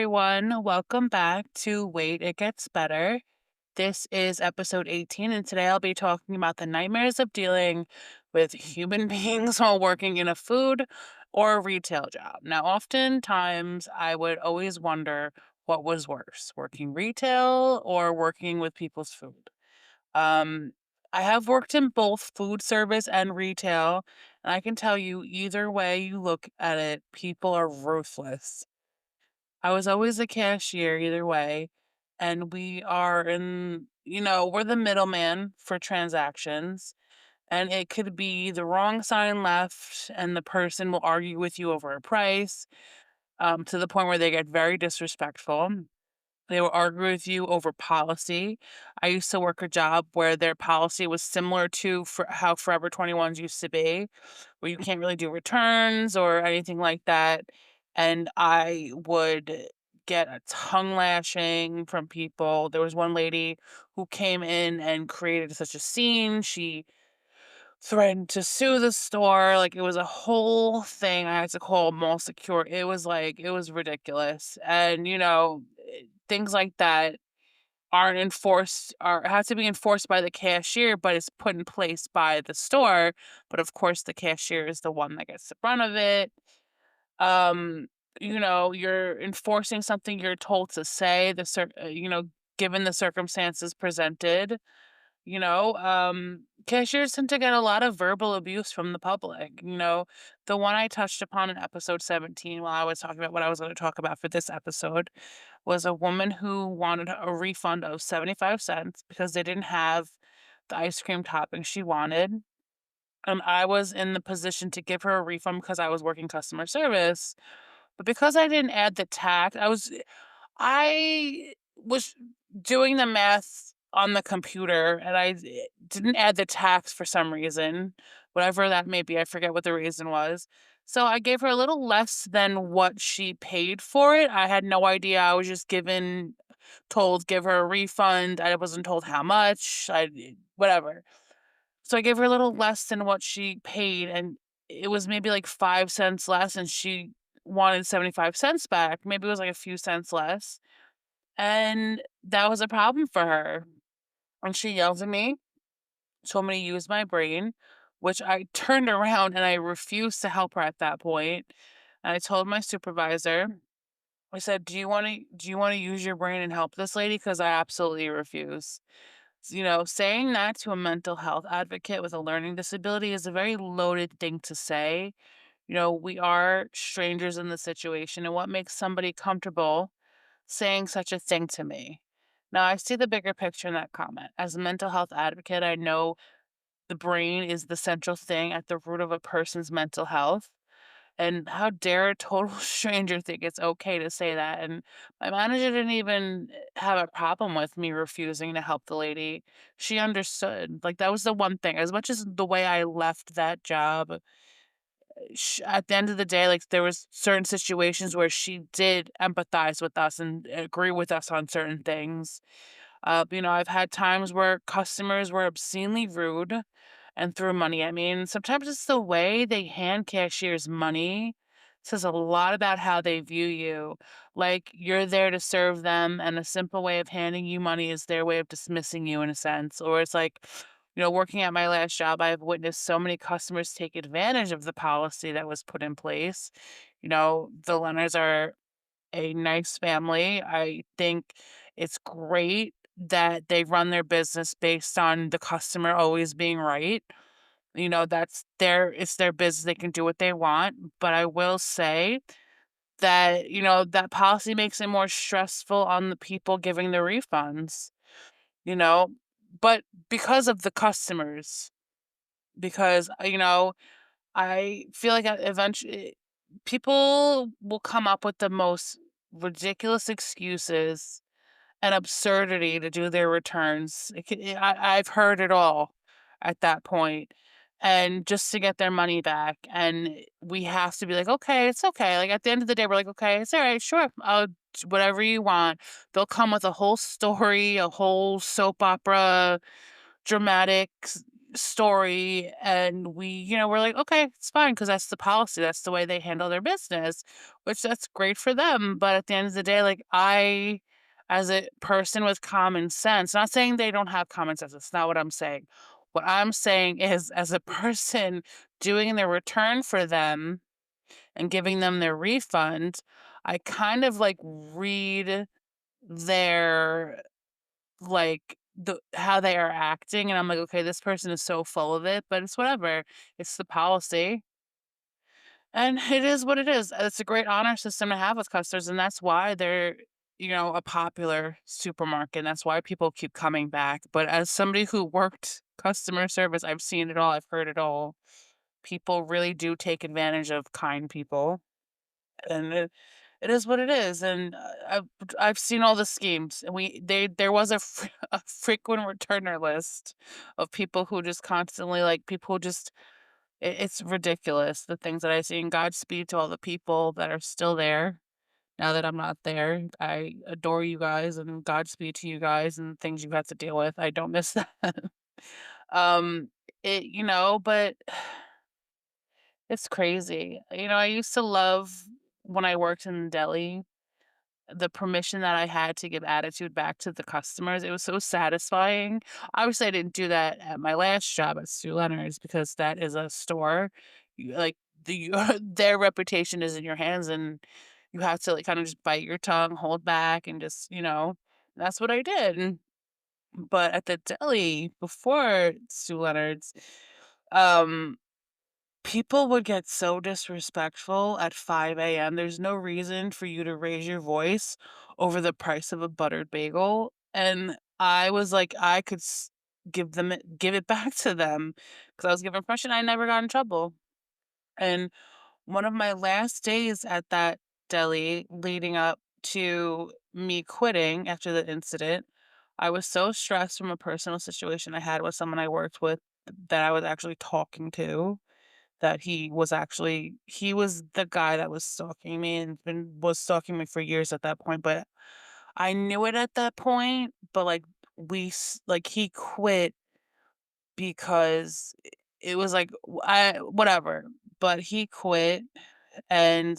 everyone. Welcome back to Wait, It Gets Better. This is episode 18, and today I'll be talking about the nightmares of dealing with human beings while working in a food or retail job. Now, oftentimes I would always wonder what was worse, working retail or working with people's food. Um, I have worked in both food service and retail, and I can tell you either way you look at it, people are ruthless. I was always a cashier either way, and we are we're the middleman for transactions, and it could be the wrong sign left, and the person will argue with you over a price, to the point where they get very disrespectful. They will argue with you over policy. I used to work a job where their policy was similar to how Forever 21's used to be, where you can't really do returns or anything like that. And I would get a tongue lashing from people. There was one lady who came in and created such a scene. She threatened to sue the store. Like, it was a whole thing. I had to call mall secure. It was ridiculous. And, things like that aren't enforced or have to be enforced by the cashier, but it's put in place by the store. But of course, the cashier is the one that gets the brunt of it. Um, you're enforcing something you're told to say, given the circumstances presented. Cashiers tend to get a lot of verbal abuse from the public. The one I touched upon in episode 17 while I was talking about what I was going to talk about for this episode was a woman who wanted a refund of 75 cents because they didn't have the ice cream topping she wanted. And I was in the position to give her a refund because I was working customer service. But because I didn't add the tax, I was doing the math on the computer and didn't add the tax for some reason, whatever that may be. I forget what the reason was. So I gave her a little less than what she paid for it. I had no idea. I was just told give her a refund. I wasn't told how much. Whatever. So I gave her a little less than what she paid, and it was maybe like 5 cents less, and she wanted 75 cents back. Maybe it was like a few cents less. And that was a problem for her. And she yelled at me, told me to use my brain, which I turned around and I refused to help her at that point. And I told my supervisor, I said, do you want to use your brain and help this lady? Because I absolutely refuse. Saying that to a mental health advocate with a learning disability is a very loaded thing to say. We are strangers in the situation, and what makes somebody comfortable saying such a thing to me? Now, I see the bigger picture in that comment. As a mental health advocate, I know the brain is the central thing at the root of a person's mental health. And how dare a total stranger think it's okay to say that? And my manager didn't even have a problem with me refusing to help the lady. She understood. Like, that was the one thing. As much as the way I left that job, at the end of the day, like, there was certain situations where she did empathize with us and agree with us on certain things. I've had times where customers were obscenely rude and threw money at me. And sometimes it's the way they hand cashiers money says a lot about how they view you. Like, you're there to serve them, and a simple way of handing you money is their way of dismissing you in a sense. Or it's like, working at my last job, I've witnessed so many customers take advantage of the policy that was put in place. The Leonards are a nice family. I think it's great that they run their business based on the customer always being right. It's their business. They can do what they want. But I will say that, that policy makes it more stressful on the people giving the refunds, you know, but because of the customers, because, I feel like eventually people will come up with the most ridiculous excuses and absurdity to do their returns. I've heard it all at that point, and just to get their money back. And we have to be like, okay, it's okay. Like, at the end of the day, we're like, okay, it's all right, sure, I'll whatever you want. They'll come with a whole story, a whole soap opera, dramatic story, and we're like, okay, it's fine because that's the policy, that's the way they handle their business, which that's great for them. But at the end of the day, like, I, as a person with common sense, not saying they don't have common sense, that's not what I'm saying. What I'm saying is, as a person doing the return for them and giving them their refund, I kind of like read their, like, how they are acting, and I'm like, "Okay, this person is so full of it," but it's whatever. It's the policy, and it is what it is. It's a great honor system to have with customers, and that's why they're, a popular supermarket, and that's why people keep coming back. But as somebody who worked customer service, I've seen it all, I've heard it all. People really do take advantage of kind people, and it is what it is, and, I've seen all the schemes, and there was a frequent returner list of people who just constantly, like, people who just it's ridiculous, the things that I see, and Godspeed to all the people that are still there now that I'm not there. I adore you guys, and Godspeed to you guys and things you've had to deal with. I don't miss that. Um, but it's crazy. I used to love when I worked in deli, the permission that I had to give attitude back to the customers. It was so satisfying. Obviously, I didn't do that at my last job at Stu Leonard's because that is a store. Like, their reputation is in your hands, and you have to, like, kind of just bite your tongue, hold back, and just, that's what I did. But at the deli before Stu Leonard's, um, people would get so disrespectful at 5 a.m. There's no reason for you to raise your voice over the price of a buttered bagel, and I was like, I could give it back to them because I was given permission. I never got in trouble. And one of my last days at that deli leading up to me quitting after the incident, I was so stressed from a personal situation I had with someone I worked with that I was actually talking to, that he was the guy that was stalking me and was stalking me for years at that point, but I knew it at that point, but, like, he quit because it was like, I whatever, but he quit, and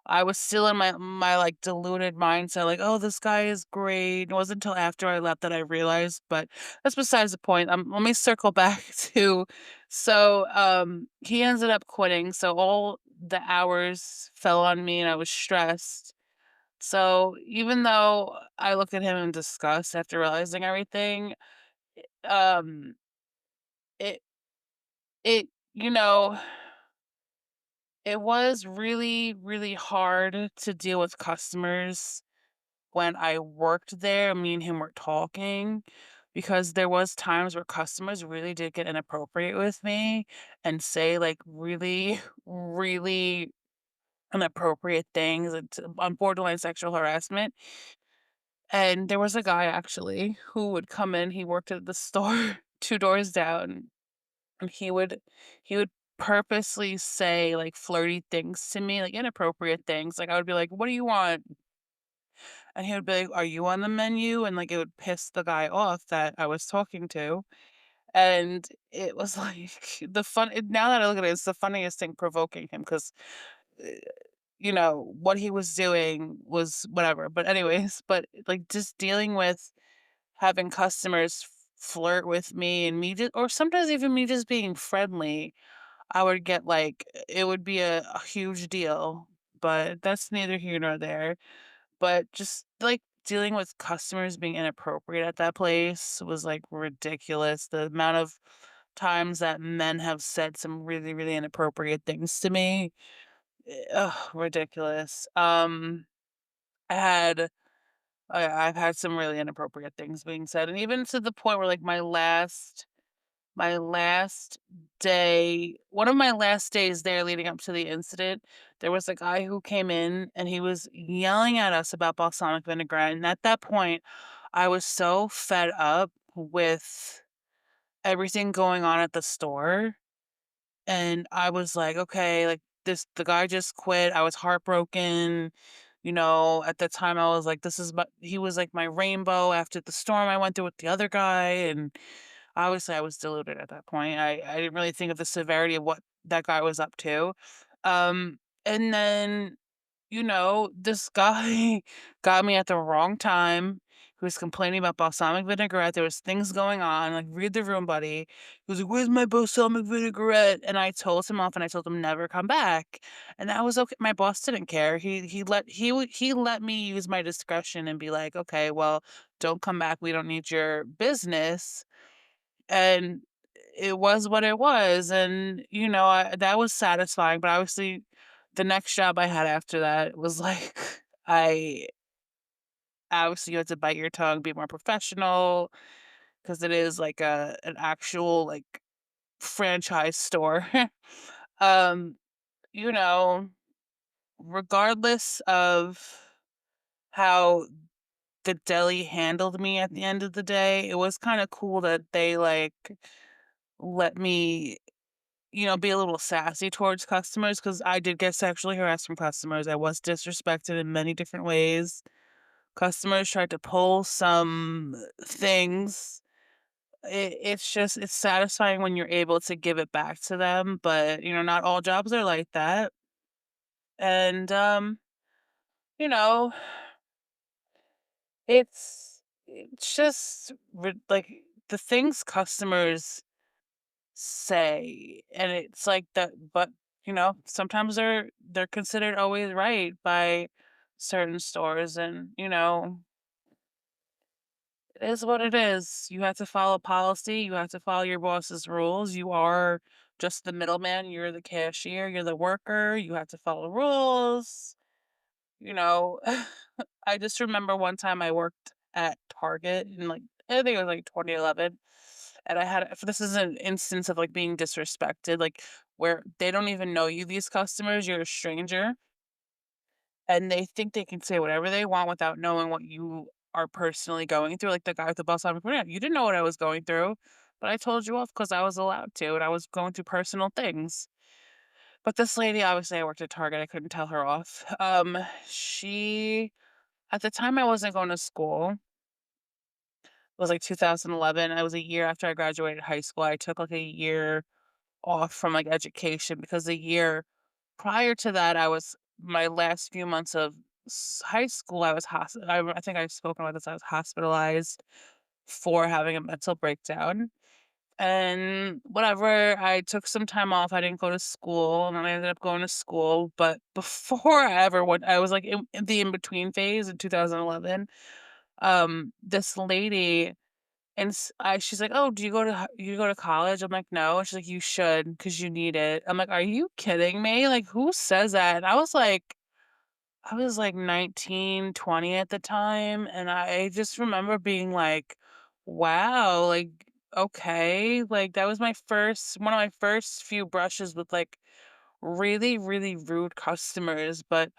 I was still in my, like, deluded mindset, like, "Oh, this guy is great." It wasn't until after I left that I realized, but that's besides the point. Let me circle back to, he ended up quitting, so all the hours fell on me, and I was stressed. So, even though I looked at him in disgust after realizing everything, um, it it you know it was really, really hard to deal with customers when I worked there. Me and him were talking because there was times where customers really did get inappropriate with me and say, like, really, really inappropriate things, and on borderline sexual harassment. And there was a guy actually who would come in. He worked at the store 2 doors down, and he would purposely say, like, flirty things to me, like, inappropriate things, like, I would be like, "What do you want?" And he would be like, "Are you on the menu?" And, like, it would piss the guy off that I was talking to, and it was, like, now that I look at it, it's the funniest thing provoking him 'cause, eh, what he was doing was whatever, but anyways, but, like, just dealing with having customers flirt with me, and me just or sometimes even me just being friendly, I would get, like, it would be a huge deal, but that's neither here nor there. But just, like, dealing with customers being inappropriate at that place was, like, ridiculous. The amount of times that men have said some really, really inappropriate things to me, ugh, ridiculous. I had I've had some really inappropriate things being said, and even to the point where, like, my last day one of my last days there leading up to the incident, there was a guy who came in, and he was yelling at us about balsamic vinaigrette, and at that point, I was so fed up with everything going on at the store, and I was like, "Okay, like, the guy just quit." I was heartbroken. At the time, I was like, he was like my rainbow after the storm I went through with the other guy, and Obviously, I was deluded at that point. I didn't really think of the severity of what that guy was up to. Um, and then, this guy got me at the wrong time. He was complaining about balsamic vinaigrette. There was things going on, like, "Read the room, buddy." He was like, "Where's my balsamic vinaigrette?" And I told him off, and I told him never come back. And that was okay. My boss didn't care. He let me use my discretion and be like, "Okay, well, don't come back. We don't need your business." And it was what it was, and, that was satisfying, but obviously, the next job I had after that was like, I obviously, you have to bite your tongue, be more professional, because it is like an actual, like, franchise store. Um, you know, regardless of how the deli handled me at the end of the day, it was kinda cool that they, like, let me be a little sassy towards customers because I did get sexually harassed from customers. I was disrespected in many different ways. Customers tried to pull some things. It's satisfying when you're able to give it back to them, but not all jobs are like that. And you know, it's just like the things customers say, and it's like that, but sometimes they're considered always right by certain stores, and it is what it is. You have to follow policy, you have to follow your boss's rules. You are just the middleman, you're the cashier, you're the worker, you have to follow rules. you know I just remember one time I worked at Target in, like, I think it was like 2011, and I had this is an instance of, like, being disrespected, like, where they don't even know you, these customers, you're a stranger, and they think they can say whatever they want without knowing what you are personally going through. Like the guy with the bus, I'm like, "Yeah, you didn't know what I was going through, but I told you off because I was allowed to, and I was going through personal things." But this lady, obviously, I worked at Target, I couldn't tell her off. She At the time I wasn't going to school, it was like 2011. I was a year after I graduated high school. I took like a year off from like education because a year prior to that, I was my last few months of high school. I was I think I've spoken about this. I was hospitalized for having a mental breakdown. And whatever, I took some time off. I didn't go to school, and then I ended up going to school. But before I ever went, I was like in the in between phase in 2011. This lady, and she's like, "Oh, do you go to you go to college?" I'm like, "No." And she's like, "You should, because you need it." I'm like, "Are you kidding me? Like, who says that?" And I was like 19, 20 at the time, and I just remember being like, "Wow, like, okay." Like, that was my first one of my first few brushes with, like, really, really rude customers, but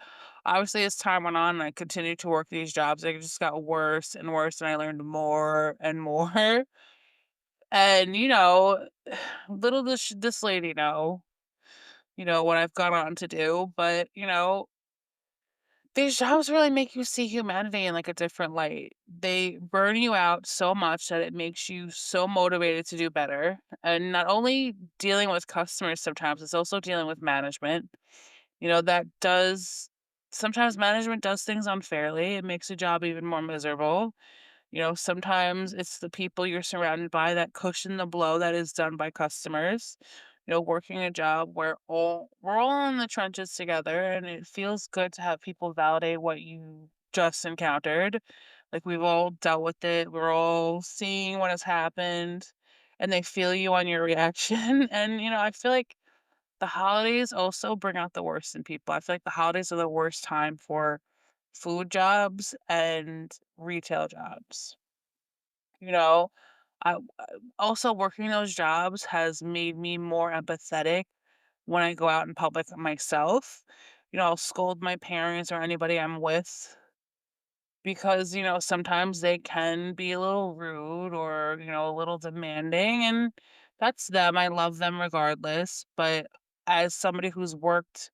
obviously as time went on and I continued to work these jobs, it just got worse and worse, and I learned more and more. And, little does this lady know, what I've gone on to do, but, these jobs really make you see humanity in, like, a different light. They burn you out so much that it makes you so motivated to do better, and not only dealing with customers sometimes, it's also dealing with management. That does sometimes management does things unfairly, it makes a job even more miserable. Sometimes it's the people you're surrounded by that cushion the blow that is done by customers. Working a job where we're all in the trenches together, and it feels good to have people validate what you just encountered. Like, we've all dealt with it, we're all seeing what has happened, and they feel you on your reaction. And I feel like the holidays also bring out the worst in people. I feel like the holidays are the worst time for food jobs and retail jobs. You know, also working those jobs has made me more empathetic when I go out in public myself. I'll scold my parents or anybody I'm with because, sometimes they can be a little rude or, a little demanding, and that's them. I love them regardless. But as somebody who's worked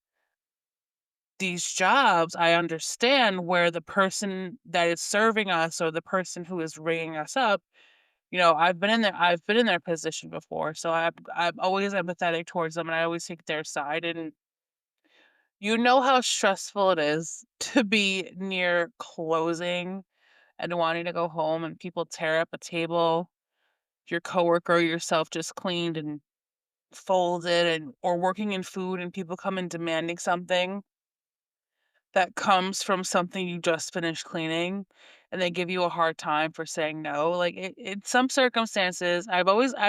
these jobs, I understand where the person that is serving us or the person who is ringing us up I've been in their position before, so I'm always empathetic towards them, and I always take their side, and you know how stressful it is to be near closing and wanting to go home and people tear up a table, your coworker or yourself just cleaned and folded, and or working in food and people come in demanding something that comes from something you just finished cleaning, and they give you a hard time for saying no. Like, in some circumstances, I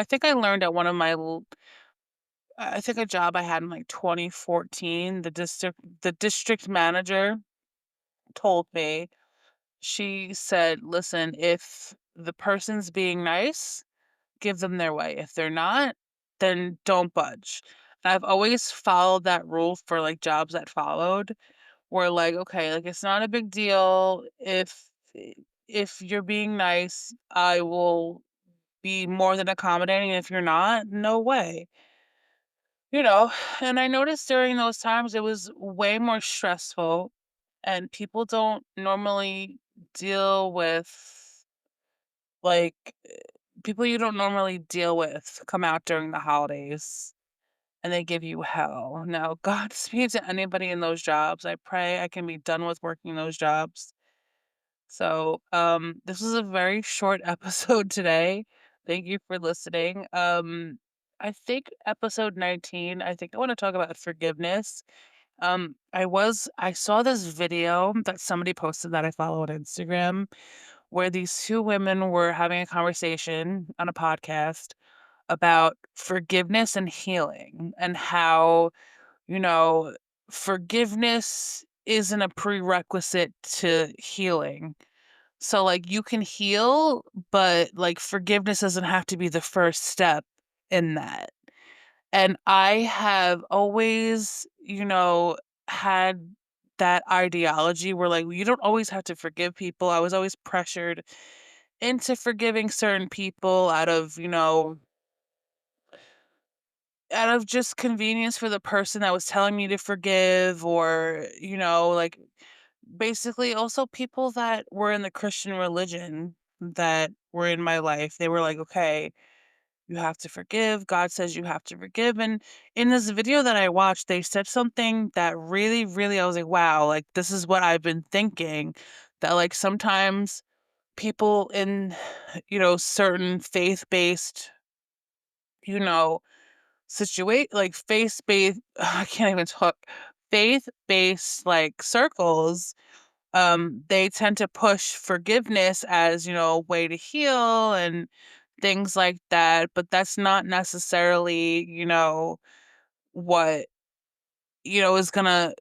think I learned at one of my I think a job I had in like 2014, the district manager told me, she said, listen, if the person's being nice, give them their way. If they're not, then don't budge. And I've always followed that rule for like jobs that followed, where like, okay, like it's not a big deal if you're being nice, I will be more than accommodating. If you're not, no way. You know, and I noticed during those times it was way more stressful, and people don't normally deal with like people you don't normally deal with come out during the holidays and they give you hell. Now, Godspeed to anybody in those jobs. I pray I can be done with working those jobs. So, this was a very short episode today. Thank you for listening. I think episode 19, I think I want to talk about forgiveness. I saw this video that somebody posted that I follow on Instagram where these two women were having a conversation on a podcast about forgiveness and healing, and how, you know, forgiveness isn't a prerequisite to healing. So, like, you can heal, but, like, forgiveness doesn't have to be the first step in that. And I have always, had that ideology where, like, you don't always have to forgive people. I was always pressured into forgiving certain people out of just convenience for the person that was telling me to forgive, or, like, basically also people that were in the Christian religion that were in my life. They were like, "Okay, you have to forgive. God says you have to forgive." And in this video that I watched, they said something that really, really, I was like, wow, like this is what I've been thinking. That like sometimes people in, certain faith-based, you know, like faith-based, I can't even talk, faith-based like circles, they tend to push forgiveness as, a way to heal and things like that, but that's not necessarily, what, is gonna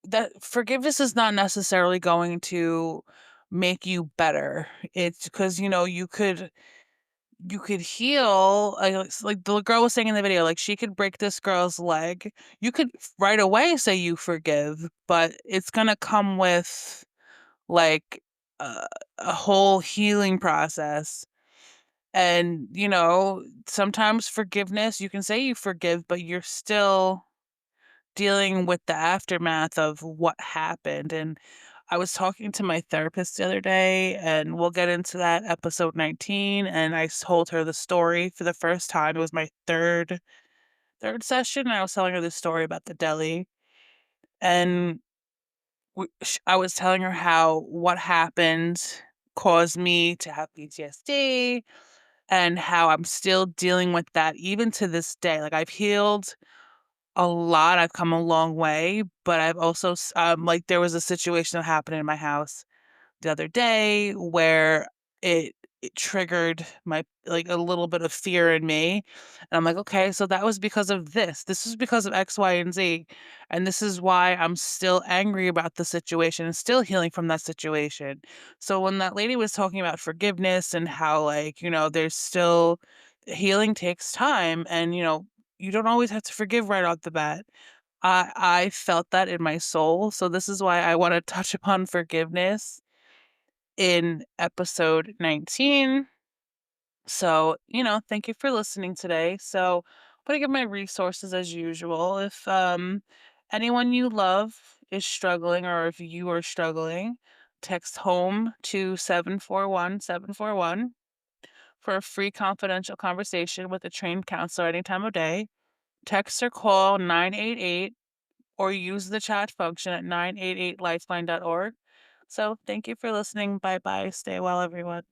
that forgiveness is not necessarily going to make you better. It's because, you could heal, like the girl was saying in the video, like she could break this girl's leg. You could right away say you forgive, but it's gonna come with like a, a whole healing process. And, sometimes forgiveness, you can say you forgive, but you're still dealing with the aftermath of what happened. And I was talking to my therapist the other day, and we'll get into that episode 19. And I told her the story for the first time. It was my third session. And I was telling her the story about the deli. And I was telling her how what happened caused me to have PTSD, and how I'm still dealing with that even to this day. Like, I've healed a lot, I've come a long way, but I've also like, there was a situation that happened in my house the other day where it it triggered my like, a little bit of fear in me, and I'm like, "Okay, so that was because of this. This is because of X, Y, and Z, and this is why I'm still angry about the situation and still healing from that situation." So when that lady was talking about forgiveness and how, like, there's still healing takes time, and, you don't always have to forgive right off the bat. I felt that in my soul, so this is why I wanna touch upon forgiveness in episode 19. So, thank you for listening today. So, I'm gonna give my resources as usual. If anyone you love is struggling, or if you are struggling, text home to 741-741. for a free confidential conversation with a trained counselor any time of day. Text or call 988 or use the chat function at 988lifeline.org. So thank you for listening. Bye bye. Stay well, everyone.